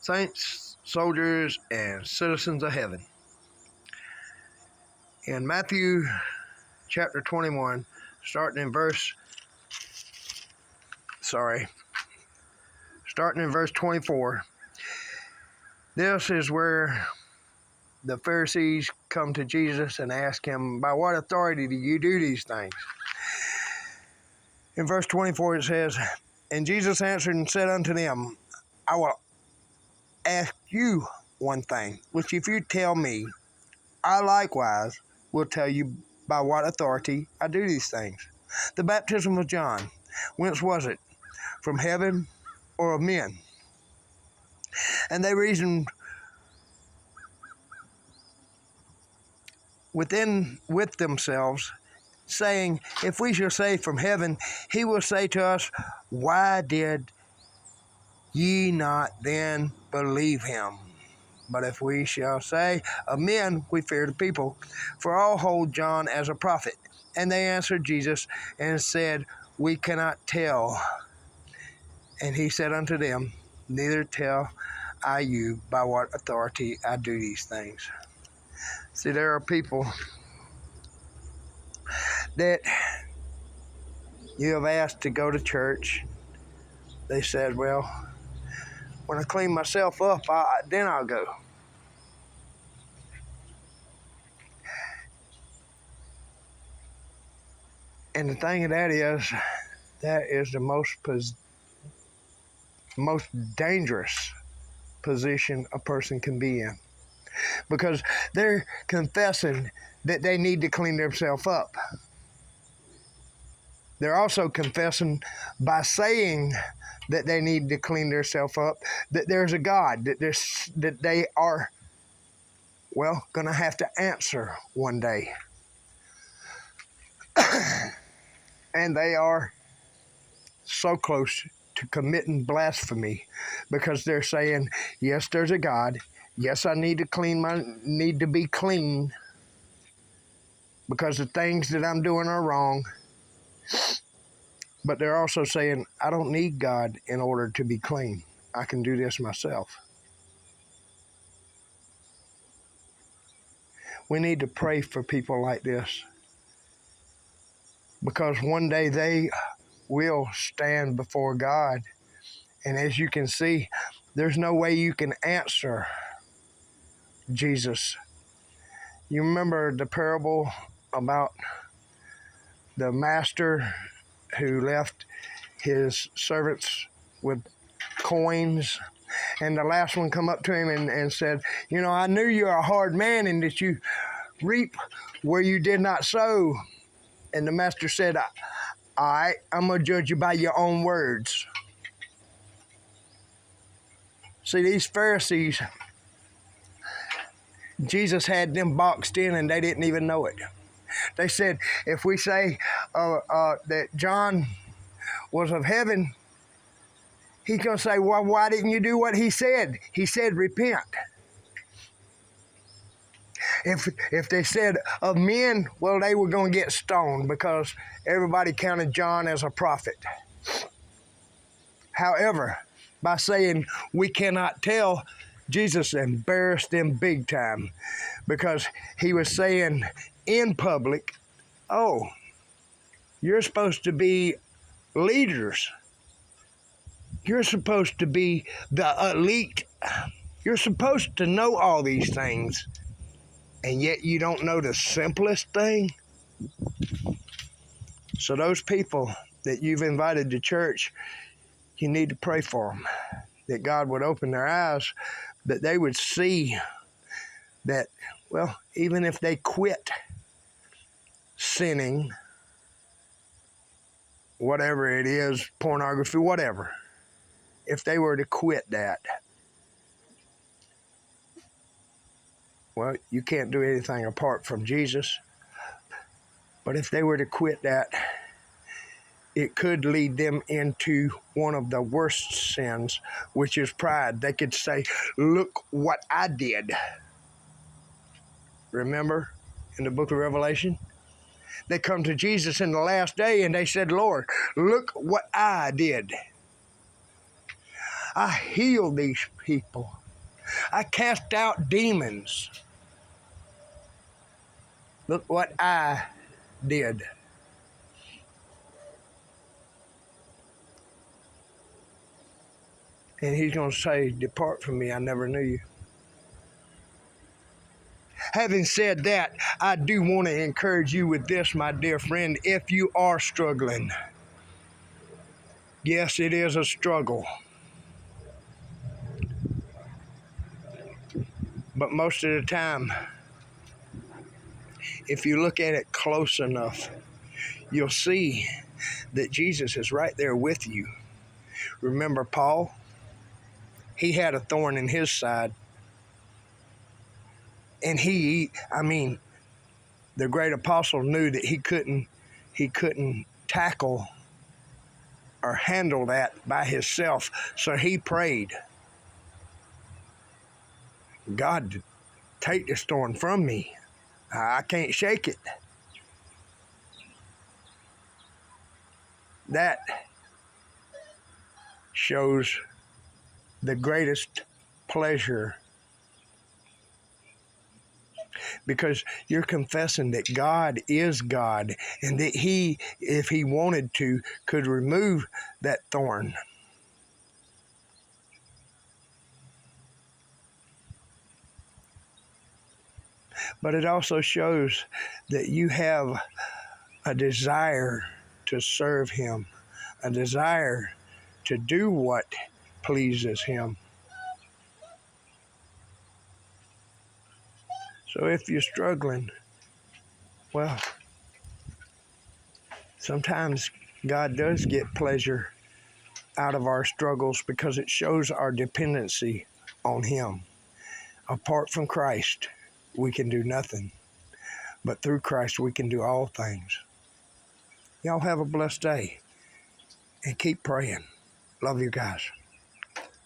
saints, soldiers, and citizens of heaven. In Matthew chapter 21, starting in verse 24, this is where the Pharisees come to Jesus and ask him, by what authority do you do these things? In verse 24 it says, and Jesus answered and said unto them, I will ask you one thing, which if you tell me, I likewise will tell you by what authority I do these things. The baptism of John, whence was it? From heaven or of men? And they reasoned with themselves, saying, if we shall say from heaven, he will say to us, why did ye not then believe him? But if we shall say of men, we fear the people, for all hold John as a prophet. And they answered Jesus and said, we cannot tell. And he said unto them, neither tell I you by what authority I do these things. See, there are people that you have asked to go to church. They said, well, when I clean myself up, then I'll go. And the thing of that is the most dangerous position a person can be in. Because they're confessing that they need to clean themselves up. They're also confessing by saying that they need to clean themselves up, that there's a God, that they are, going to have to answer one day. And they are so close to committing blasphemy because they're saying, yes, there's a God. Yes, I need to be clean because the things that I'm doing are wrong. But they're also saying, I don't need God in order to be clean. I can do this myself. We need to pray for people like this because one day they will stand before God. And as you can see, there's no way you can answer Jesus. You remember the parable about the master who left his servants with coins, and the last one come up to him and said, I knew you're a hard man and that you reap where you did not sow. And the master said, all right, I'm going to judge you by your own words. See, these Pharisees, Jesus had them boxed in and they didn't even know it. They said, if we say that John was of heaven, he's going to say, well, why didn't you do what he said? He said, repent. If they said of men, well, they were going to get stoned because everybody counted John as a prophet. However, by saying we cannot tell, Jesus embarrassed them big time because he was saying in public, oh, you're supposed to be leaders. You're supposed to be the elite. You're supposed to know all these things. And yet you don't know the simplest thing. So those people that you've invited to church, you need to pray for them. That God would open their eyes, that they would see that, even if they quit sinning, whatever it is, pornography, whatever, if they were to quit that, you can't do anything apart from Jesus. But if they were to quit that, it could lead them into one of the worst sins, which is pride. They could say, look what I did. Remember in the book of Revelation? They come to Jesus in the last day and they said, Lord, look what I did. I healed these people. I cast out demons. Look what I did. And he's going to say, depart from me, I never knew you. Having said that, I do want to encourage you with this, my dear friend, if you are struggling. Yes, it is a struggle. But most of the time, if you look at it close enough, you'll see that Jesus is right there with you. Remember Paul? He had a thorn in his side. And the great apostle knew that he couldn't tackle or handle that by himself. So he prayed, God, take this thorn from me. I can't shake it. That shows the greatest pleasure, because you're confessing that God is God and that He, if He wanted to, could remove that thorn. But it also shows that you have a desire to serve Him, a desire to do what pleases Him. So if you're struggling, well, sometimes God does get pleasure out of our struggles because it shows our dependency on Him. Apart from Christ, we can do nothing, but through Christ we can do all things. Y'all have a blessed day and keep praying. Love you guys.